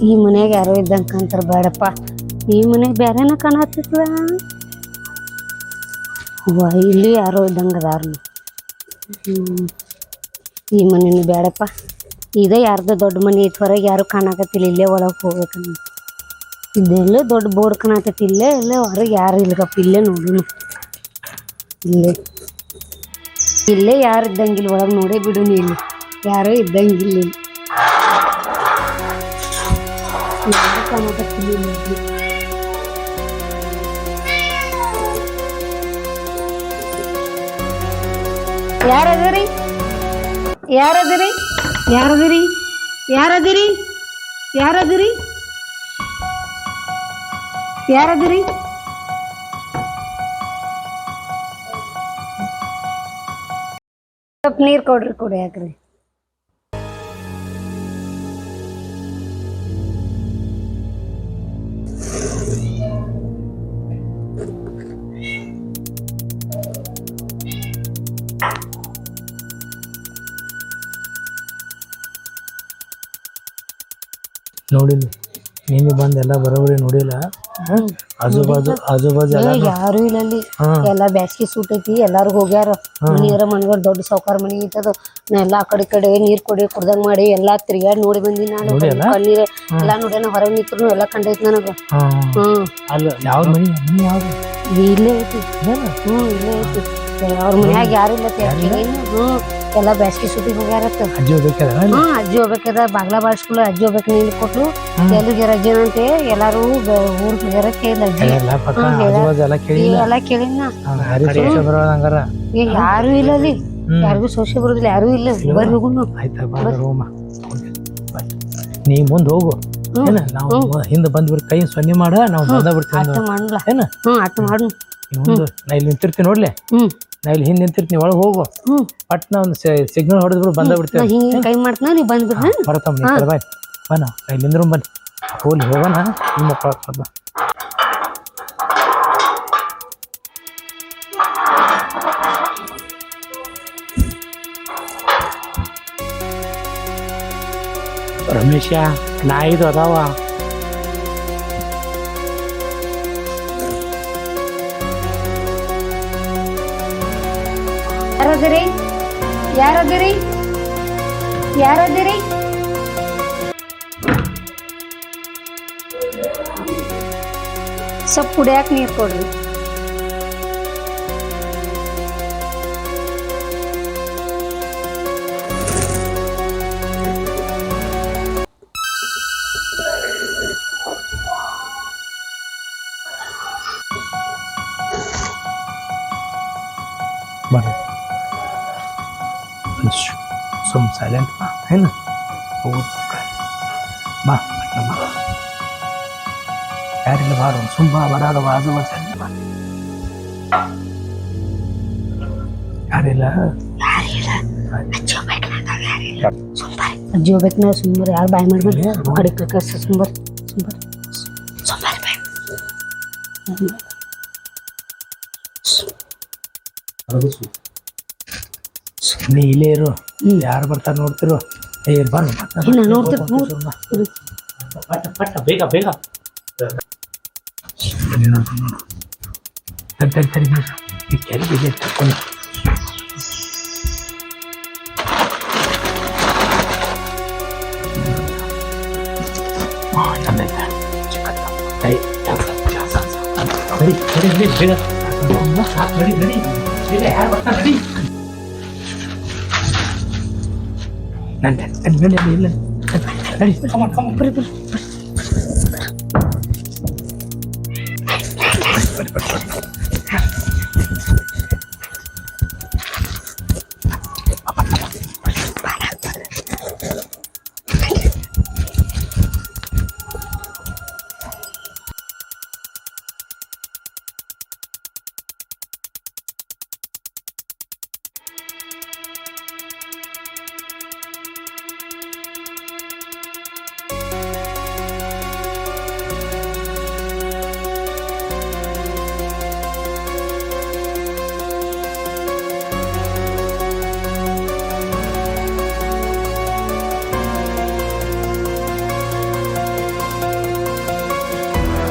ಈ ಮನ್ಯಾಗ ಯಾರೋ ಇದ್ದಂಗೆ ಕಾಣ್ತಾರ ಬೇಡಪ್ಪ. ಈ ಮನೆಗೆ ಬೇರೆನ ಕಾಣತ್ತಿಲ್ಲ. ಇಲ್ಲಿ ಯಾರೋ ಇದ್ದಂಗೆ ಅದಾರ. ಈ ಮನೇನು ಬೇಡಪ್ಪ. ಇದೇ ಯಾರ್ದು ದೊಡ್ಡ ಮನೆ ಐತೆ, ಹೊರಗೆ ಯಾರು ಕಾಣಕತ್ತಿಲ್ಲ. ಇಲ್ಲೇ ಒಳಗೆ ಹೋಗ್ಬೇಕನ್ನ ಇದೆಲ್ಲ ದೊಡ್ಡ ಬೋರ್ಡ್ ಕಾಣಕತ್ತಿ. ಇಲ್ಲೇ ಹೊರಗೆ ಯಾರು ಇಲ್ಲಗಪ್ಪ. ಇಲ್ಲೇ ನೋಡುನು. ಇಲ್ಲೇ ಯಾರು ಇದ್ದಂಗಿಲ್ಲ. ಒಳಗೆ ನೋಡೇ ಬಿಡು. ನೀನು ಯಾರೋ ಇದ್ದಂಗಿಲ್ಲ. ಯಾರು ಕಾಣಕತ್ತಿಲ್ಲ. ಯಾರದಿರಿ? ಯಾರದಿರಿ? ಯಾರದಿರಿ? ಯಾರದಿರಿ? ಯಾರದಿರಿ? ಯಾರದಿರಿ? ಸ್ವಲ್ಪ ನೀರು ಕೊಡ್ರಿ, ಕುಡಿಯಾಕ್ರಿ. ನೋಡಿಲ್ಲ ನೀನು ಬಂದು ಎಲ್ಲ ಬರೋಬರಿ ನೋಡಿಲ್ಲ. ಆಜು ಬಾಜು ಯಾರು ಇಲ್ಲ ಅಲ್ಲಿ. ಎಲ್ಲಾ ಬ್ಯಾಸ್ಗಿ ಸೂಟ್ ಐತಿ. ಎಲ್ಲಾರು ಹೋಗ್ಯಾರ. ಮನಿಯರ ಮನೆಗಳು ದೊಡ್ಡ ಸಾವ್ಕಾರ ಮನಿ ಐತದ. ನಾ ಎಲ್ಲಾ ಆ ಕಡೆ ನೀರ್ ಕುಡ್ದಂಗ್ ಮಾಡಿ ಎಲ್ಲಾ ತಿರ್ಗಾಡಿ ನೋಡಿ ಬಂದಿ. ನಾನು ಕಣ್ಣೀರ್ ಎಲ್ಲಾ ನೋಡ್ಯಾನ. ಹೊರಗೆ ನಿಂತ್ರು ಎಲ್ಲಾ ಕಂಡೈತಿ ನನಗ. ಇಲ್ಲೇ ಐತಿ. ಇಲ್ಲೇ ಐತಿ. ಅವ್ರ ಮನ್ಯಾಗ ಯಾರು ಇಲ್ಲ. ಎಲ್ಲಾ ಬ್ಯಾಸ್ಗಿ ಸೂಟಿಗೆ ಹೋಗ್ಯಾರತ್ತ. ಅಜ್ಜಿ ಹೋಗ್ಬೇಕದ. ಬಾಗ್ಲಾ ಬಾಳ್ಸ್ಕೊಳ ಅಜ್ಜಿ ಹೋಗ್ಬೇಕು. ನೀರು ಕೊಟ್ಲು ಎಲ್ಲಿಗೆ ರಜೆ ಅಂತೆ. ಎಲ್ಲಾರು ಊರ್ ಹೋಗ್ಯಾರ. ಎಲ್ಲಾ ಕೇಳಿನ. ಯಾರು ಇಲ್ಲ ಅಲ್ಲಿ. ಯಾರಿಗೂ ಸೋಸೆ ಬರೋದಿಲ್ಲ. ಯಾರು ಇಲ್ಲ. ಬರ್ರಿ ಹೋಗುನು. ನೀ ಮುಂದ್ ಹೋಗು. ನಾವು ಹಿಂದೆ ಬಂದ್ಬಿಟ್ಟು ಕೈ ಸೊನ್ನೆ ಮಾಡ. ನಾವು ಬಂದ ಬಿಡ್ತೀವಿ. ಅಟ್ ಮಾಡು. ನಾ ಇಲ್ಲಿ ನಿಂತಿರ್ತೀನಿ ನೋಡ್ಲೆ. ನಾ ಇಲ್ಲಿ ಹಿಂದೆ ನಿಂತಿರ್ತೀನಿ. ಒಳಗೆ ಹೋಗು. ಪಟ್ನ ಒಂದು ಸಿಗ್ನಲ್ ಹೊಡೆದ್ಬಿಟ್ಟು ಬಂದ ಬಿಡ್ತೀವಿ. ಕೈ ಮಾಡ್ತಾನ. ನೀ ಬಂದ್ಬಿಡ್ನ. ಬರತ್ತಮ್ಮ ಬಾಯ್ ಬನ್ನ. ನಾ ಇಲ್ಲಿಂದ್ರು ಬನ್ನಿ. ಹೋಗ್ಲಿ ಹೋಗೋಣ. ನಿಮ್ಮ ಮಕ್ಕಳ ರಮೇಶ ನಾಯಿದು ಅದಾವ. ಯಾರದಿರಿ? ಯಾರದಿರಿ? ಯಾರದಿರಿ? ಸ್ವಲ್ಪ ಕುಡಿಯಾಕ ನೀರು ಕೊಡ್ರಿ. ಬರ್ರಿ ಸುಮ್ ಸೈಲೆಂಟ್ ಬಾ. ಏನು ಬಾ ಯಾರಿಲ್ಲ. ಬಾರ ಸುಮ್ ಬಾ. ಬರಾದ ಬಾಜು ಬಾ. ಯಾರಿಲ್ಲ. ಅಜ್ಜಿ ಹೋಗ್ಬೇಕು. ನಾವು ಸುಮ್ಮನೆ ಯಾರು ಬಾಯ್ ಮಾಡ್ಬೇಡಿ. ಕಡೆ ಸುಂಬರ್ ಸುಮ್ಮನೆ ಇಲ್ಲೇ ಇರು. ಯಾರು ಬರ್ತಾರ ನೋಡ್ತಿರು. ಪಟ್ಟ ಬೇಗ ಬೇಗ.